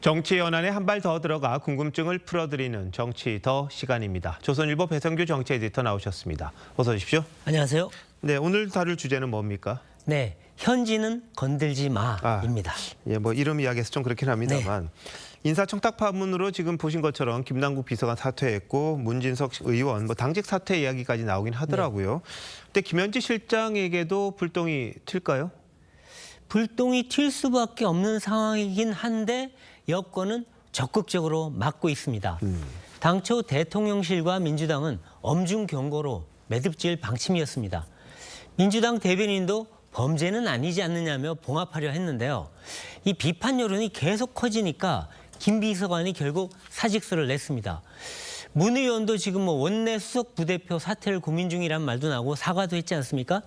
정치 연안에 한 발 더 들어가 궁금증을 풀어드리는 정치 더 시간입니다. 조선일보 배성규 정치 에디터 나오셨습니다. 어서 오십시오. 안녕하세요. 네, 오늘 다룰 주제는 뭡니까? 네, 현지는 건들지 마입니다. 뭐 이름 이야기해서 좀 그렇긴 합니다만 인사청탁 파문으로 지금 보신 것처럼 김남국 비서관 사퇴했고 문진석 의원 당직 사퇴 이야기까지 나오긴 하더라고요. 근데 김현지 실장에게도 불똥이 튈까요? 불똥이 튈 수밖에 없는 상황이긴 한데 여권은 적극적으로 막고 있습니다. 당초 대통령실과 민주당은 엄중 경고로 매듭지을 방침이었습니다. 민주당 대변인도 범죄는 아니지 않느냐며 봉합하려 했는데요. 이 비판 여론이 계속 커지니까 김 비서관이 결국 사직서를 냈습니다. 문 의원도 지금 원내 수석 부대표 사퇴를 고민 중이란 말도 나오고 사과도 했지 않습니까?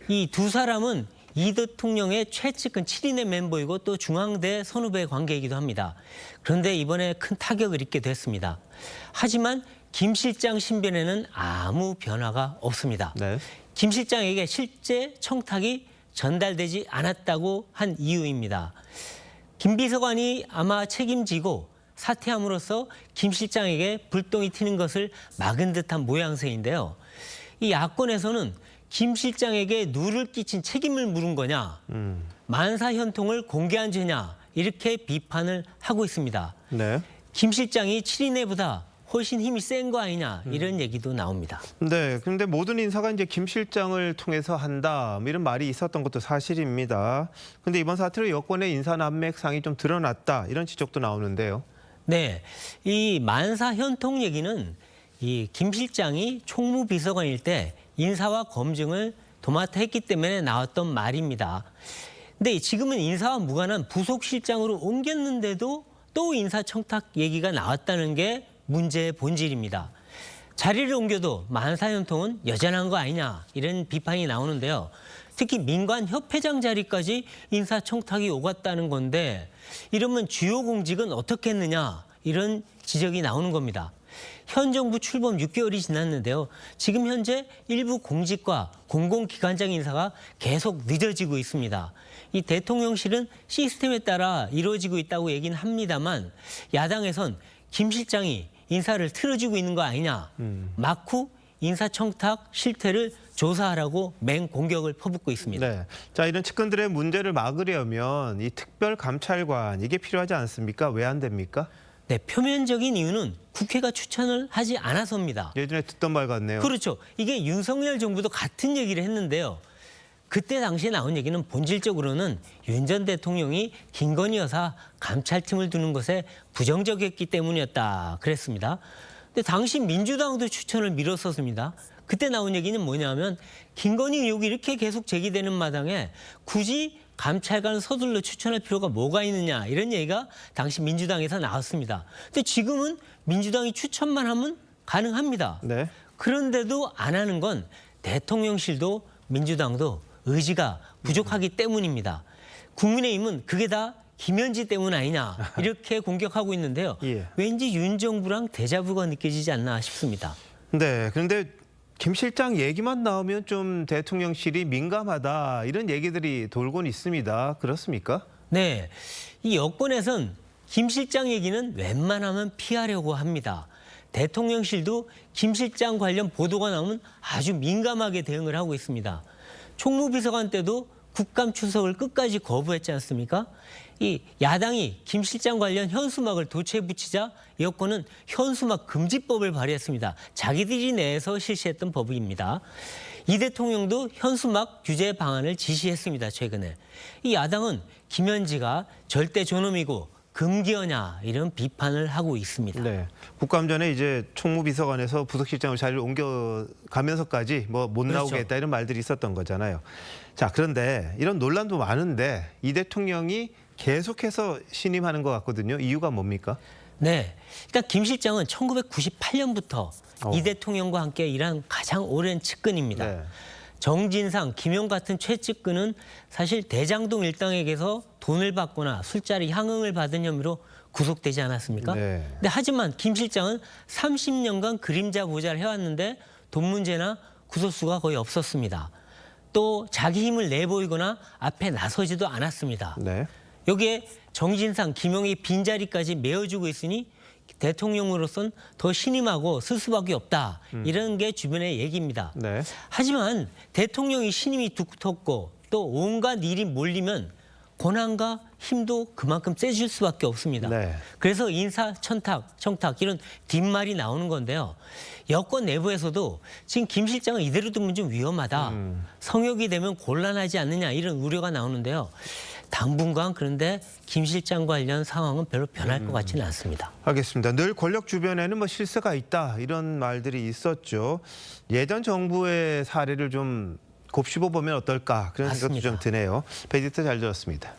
이 두 사람은 이 대통령의 최측근 7인의 멤버이고 또 중앙대 선후배 관계이기도 합니다. 그런데 이번에 큰 타격을 입게 됐습니다. 하지만 김 실장 신변에는 아무 변화가 없습니다. 네. 김 실장에게 실제 청탁이 전달되지 않았다고 한 이유입니다. 김 비서관이 아마 책임지고 사퇴함으로써 김 실장에게 불똥이 튀는 것을 막은 듯한 모양새인데요. 이 야권에서는 김 실장에게 누를 끼친 책임을 물은 거냐, 만사현통을 공개한 죄냐 이렇게 비판을 하고 있습니다. 네. 김 실장이 7인회보다 훨씬 힘이 센 거 아니냐 이런 얘기도 나옵니다. 네, 그런데 모든 인사가 이제 김 실장을 통해서 한다 이런 말이 있었던 것도 사실입니다. 그런데 이번 사태로 여권의 인사 난맥상이 좀 드러났다 이런 지적도 나오는데요. 네, 이 만사현통 얘기는 이 김 실장이 총무비서관일 때 인사와 검증을 도맡아 했기 때문에 나왔던 말입니다. 근데 지금은 인사와 무관한 부속실장으로 옮겼는데도 또 인사청탁 얘기가 나왔다는 게 문제의 본질입니다. 자리를 옮겨도 만사현통은 여전한 거 아니냐 이런 비판이 나오는데요. 특히 민관협회장 자리까지 인사청탁이 오갔다는 건데 이러면 주요 공직은 어떻게 했느냐 이런 지적이 나오는 겁니다. 현 정부 출범 6개월이 지났는데요. 지금 현재 일부 공직과 공공기관장 인사가 계속 늦어지고 있습니다. 이 대통령실은 시스템에 따라 이루어지고 있다고 얘기는 합니다만 야당에선 김 실장이 인사를 틀어주고 있는 거 아니냐. 막후 인사청탁 실태를 조사하라고 맹공격을 퍼붓고 있습니다. 네. 자, 이런 측근들의 문제를 막으려면 이 특별감찰관 이게 필요하지 않습니까? 왜 안 됩니까? 네, 표면적인 이유는 국회가 추천을 하지 않아서입니다. 예전에 듣던 말 같네요. 그렇죠. 이게 윤석열 정부도 같은 얘기를 했는데요. 그때 당시에 나온 얘기는 본질적으로는 윤 전 대통령이 김건희 여사 감찰팀을 두는 것에 부정적이었기 때문이었다 그랬습니다. 근데 당시 민주당도 추천을 미뤘었습니다. 그때 나온 얘기는 뭐냐면 김건희 의혹이 이렇게 계속 제기되는 마당에 굳이 감찰관 서둘러 추천할 필요가 뭐가 있느냐 이런 얘기가 당시 민주당에서 나왔습니다. 근데 지금은 민주당이 추천만 하면 가능합니다. 네. 그런데도 안 하는 건 대통령실도 민주당도 의지가 부족하기 때문입니다. 국민의힘은 그게 다 김현지 때문 아니냐 이렇게 공격하고 있는데요. 예. 왠지 윤 정부랑 데자부가 느껴지지 않나 싶습니다. 네, 그런데 김 실장 얘기만 나오면 좀 대통령실이 민감하다 이런 얘기들이 돌곤 있습니다. 그렇습니까? 네, 이 여권에선 김 실장 얘기는 웬만하면 피하려고 합니다. 대통령실도 김 실장 관련 보도가 나오면 아주 민감하게 대응을 하고 있습니다. 총무비서관 때도 국감 출석을 끝까지 거부했지 않습니까? 이 야당이 김 실장 관련 현수막을 도처에 붙이자 여권은 현수막 금지법을 발의했습니다. 자기들이 내에서 실시했던 법입니다. 이 대통령도 현수막 규제 방안을 지시했습니다. 최근에. 이 야당은 김현지가 절대 존엄이고 금기어냐 이런 비판을 하고 있습니다. 네. 국감 전에 이제 총무비서관에서 부속실장으로 자리를 옮겨가면서까지 못 그렇죠. 나오게 했다 이런 말들이 있었던 거잖아요. 자, 그런데 이런 논란도 많은데 이 대통령이 계속해서 신임하는 것 같거든요. 이유가 뭡니까? 네, 일단 김 실장은 1998년부터 이 대통령과 함께 일한 가장 오랜 측근입니다. 네. 정진상, 김용 같은 최측근은 사실 대장동 일당에게서 돈을 받거나 술자리 향응을 받은 혐의로 구속되지 않았습니까? 네. 근데 하지만 김 실장은 30년간 그림자 보좌를 해왔는데 돈 문제나 구설수가 거의 없었습니다. 또 자기 힘을 내보이거나 앞에 나서지도 않았습니다. 네. 여기에 정진상, 김용의 빈자리까지 메워주고 있으니 대통령으로선 더 신임하고 쓸 수밖에 없다. 이런 게 주변의 얘기입니다. 네. 하지만 대통령이 신임이 두텁고 또 온갖 일이 몰리면 권한과 힘도 그만큼 세질 수밖에 없습니다. 네. 그래서 청탁 이런 뒷말이 나오는 건데요. 여권 내부에서도 지금 김 실장은 이대로 두면 좀 위험하다. 성역이 되면 곤란하지 않느냐 이런 우려가 나오는데요. 당분간 그런데 김 실장 관련 상황은 별로 변할 것 같지는 않습니다. 알겠습니다. 늘 권력 주변에는 뭐 실세가 있다 이런 말들이 있었죠. 예전 정부의 사례를 좀 곱씹어 보면 어떨까 그런 생각도 맞습니다. 좀 드네요. 베디터 잘 들었습니다.